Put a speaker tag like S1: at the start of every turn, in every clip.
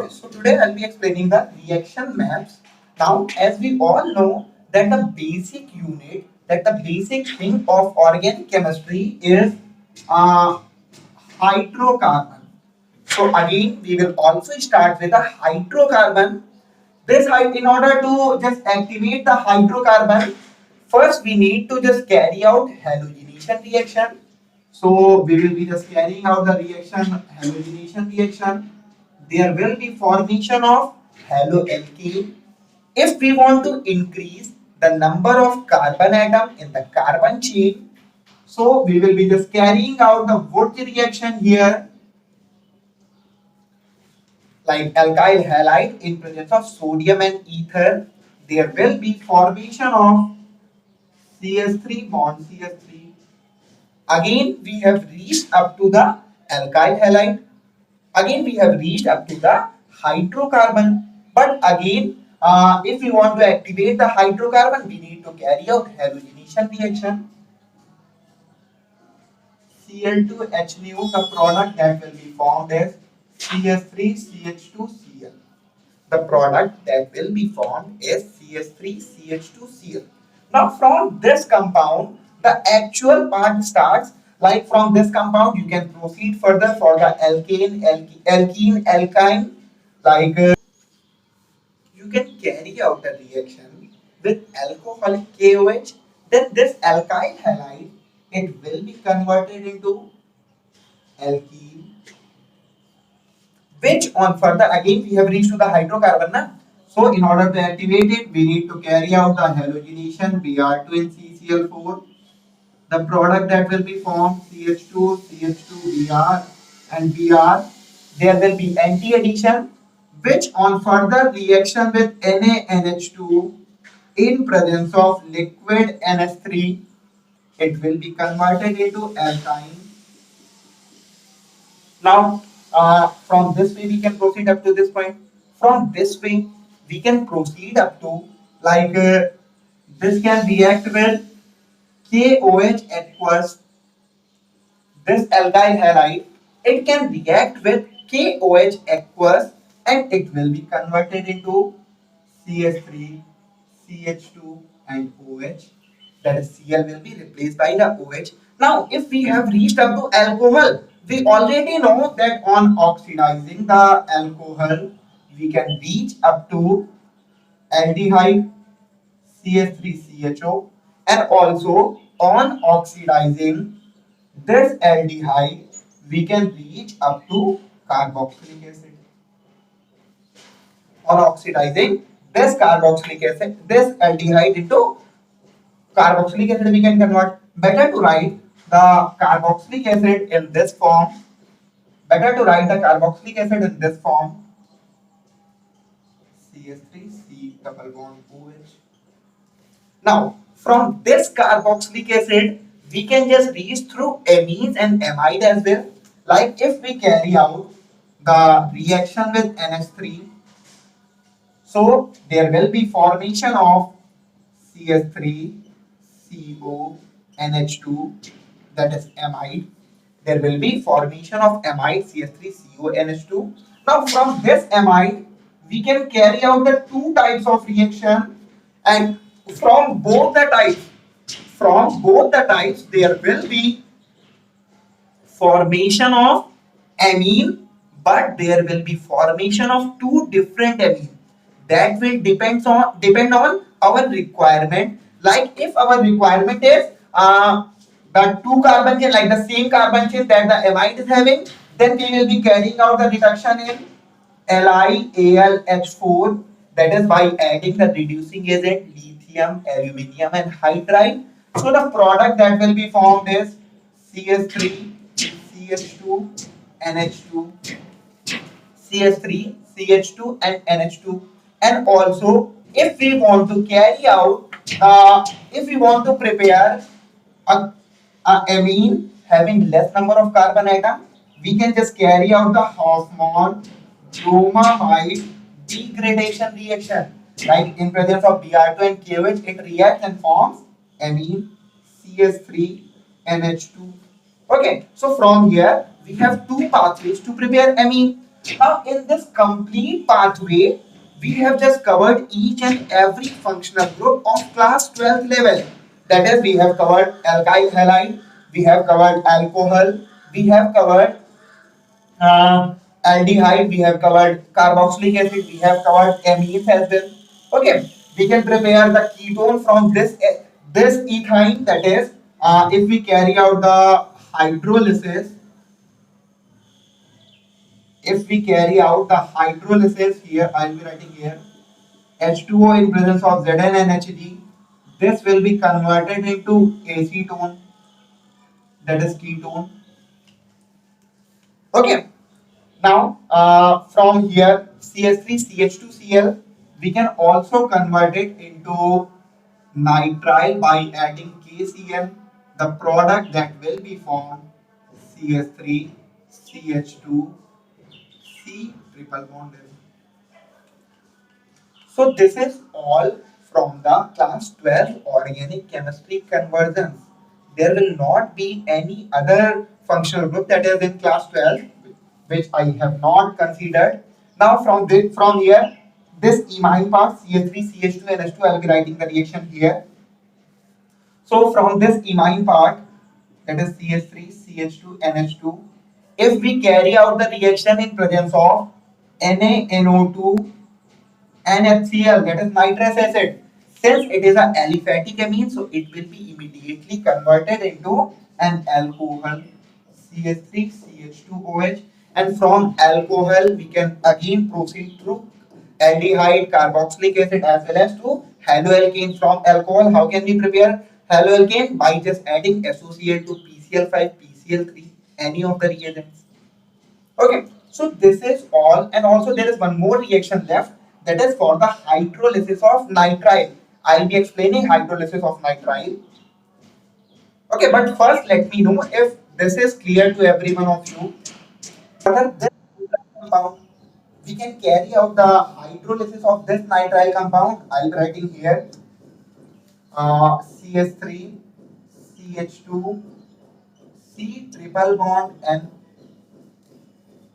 S1: Okay, so today I'll be explaining the reaction maps. Now, as we all know that the basic unit, that the basic thing of organic chemistry is uh, hydrocarbon. So again, we will also start with a hydrocarbon. In order to just activate the hydrocarbon, first we need to just carry out halogenation reaction. So we will be just carrying out the reaction, halogenation reaction. There will be formation of haloalkane. If we want to increase the number of carbon atom in the carbon chain, so we will be just carrying out the Wurtz reaction here, like alkyl halide in presence of sodium and ether. There will be formation of CS3 bond CS3. Again, we have reached up to the alkyl halide. Again, we have reached up to the hydrocarbon. But again, if we want to activate the hydrocarbon, we need to carry out halogenation reaction. Cl2H nu, the product that will be formed is CS3CH2Cl. The product that will be formed is CS3CH2Cl. Now, from this compound, the actual part starts. Like from this compound, you can proceed further for the alkene, alkyne. Like you can carry out a reaction with alcoholic KOH. Then this alkyl halide, it will be converted into alkene, which on further again we have reached to the hydrocarbon na? So in order to activate it, we need to carry out the halogenation Br2 and CCl4. The product that will be formed CH2, CH2, Br and Br. There will be anti-addition, which on further reaction with NaNH2 in presence of liquid NH3, it will be converted into alkyne. Now, from this way we can proceed up to this point. From this way we can proceed up to like this can react with KOH aqueous. This alkyl halide, it can react with KOH aqueous and it will be converted into CS3, CH2 and OH. That is Cl will be replaced by the OH. Now, if we have reached up to alcohol, we already know that on oxidizing the alcohol, we can reach up to aldehyde CH3CHO, and also on oxidizing this aldehyde, we can reach up to carboxylic acid. On oxidizing this carboxylic acid, this aldehyde into carboxylic acid, we can convert. Better to write the carboxylic acid in this form. Better to write the carboxylic acid in this form. CS3C double bond OH. Now, from this carboxylic acid, we can just reach through amines and amide as well. Like if we carry out the reaction with NH3, so there will be formation of CS3, CO, NH2, that is amide. There will be formation of amide CS3, CO, NH2. Now from this amide, we can carry out the two types of reaction, and from both the types, there will be formation of amine, but there will be formation of two different amine. That will depend on our requirement. Like if our requirement is the two carbon chain, like the same carbon chain that the amide is having, then we will be carrying out the reduction in LiAlH4. That is by adding the reducing agent lithium, aluminium, and hydride. So the product that will be formed is CS3, CH2, NH2, CS3, CH2, and NH2. And also, if we want to carry out, if we want to prepare a amine having less number of carbon atom, we can just carry out the Hoffman bromamide degradation reaction. Like in presence of Br2 and KOH, it reacts and forms amine CS3 NH2. Okay, so from here we have two pathways to prepare amine. Now, in this complete pathway, we have just covered each and every functional group of class 12th level. That is, we have covered alkyl halide, we have covered alcohol, we have covered aldehyde, we have covered carboxylic acid, we have covered amines as well. Okay, we can prepare the ketone from this ethyne. That is, if we carry out the hydrolysis, here, I'll be writing here H2O in presence of Zn and Hg. This will be converted into acetone, that is ketone. Okay. Now, from here CH3CH2Cl, we can also convert it into nitrile by adding KCl. The product that will be formed CH3CH2C triple bond. So this is all from the class 12 organic chemistry conversions. There will not be any other functional group that is in class 12 which I have not considered. Now from here, this imine part CH3, CH2 and H2, I will be writing the reaction here. So from this imine part, that is CH3, CH2, NH2, if we carry out the reaction in presence of NaNO2 and HCl, that is nitrous acid. Since it is an aliphatic amine, so it will be immediately converted into an alcohol CH3CH2OH, and from alcohol we can again proceed through aldehyde, carboxylic acid as well as to haloalkane. From alcohol, how can we prepare haloalkane? By just adding associate to PCl5, PCl3, any of the reagents. Okay, so this is all, and also there is one more reaction left, that is for the hydrolysis of nitrile. I'll be explaining hydrolysis of nitrile. Okay, but first let me know if this is clear to every one of you. Whether this compound, we can carry out the hydrolysis of this nitrile compound. I'll be writing here CH3, CH2, C triple bond and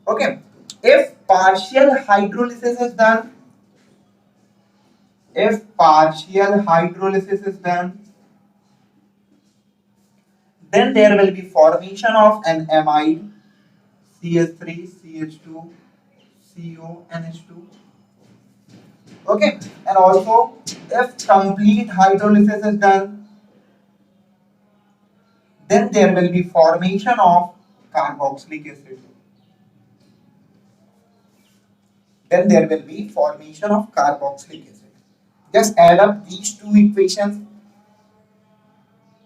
S1: okay. If partial hydrolysis is done, then there will be formation of an amide CH3, CH2, CO, NH2. Okay, and also if complete hydrolysis is done, then there will be formation of carboxylic acid. Just add up these two equations